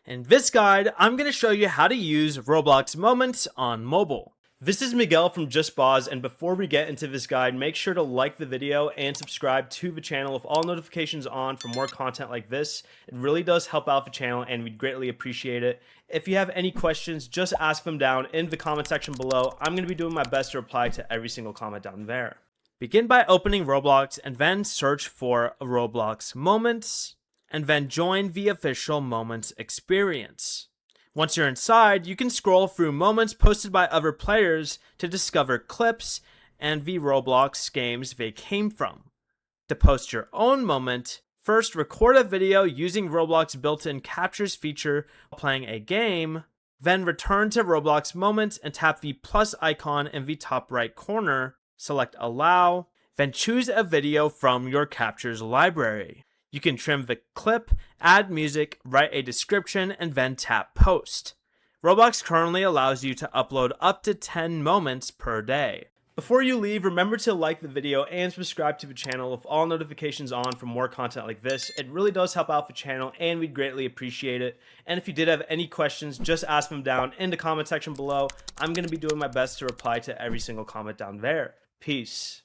In this guide, I'm going to show you how to use Roblox Moments on mobile. This is Miguel from Just Pause, and before we get into this guide, make sure to like the video and subscribe to the channel with all notifications on for more content like this. It really does help out the channel and we'd greatly appreciate it. If you have any questions, just ask them down in the comment section below. I'm going to be doing my best to reply to every single comment down there. Begin by opening Roblox and then search for Roblox Moments, and then join the official Moments experience. Once you're inside, you can scroll through moments posted by other players to discover clips and the Roblox games they came from. To post your own moment, first record a video using Roblox built-in captures feature while playing a game, then return to Roblox Moments and tap the plus icon in the top right corner, select allow, then choose a video from your captures library. You can trim the clip, add music, write a description, and then tap post. Roblox currently allows you to upload up to 10 moments per day. Before you leave, remember to like the video and subscribe to the channel with all notifications on for more content like this. It really does help out the channel and we'd greatly appreciate it. And if you did have any questions, just ask them down in the comment section below. I'm going to be doing my best to reply to every single comment down there. Peace.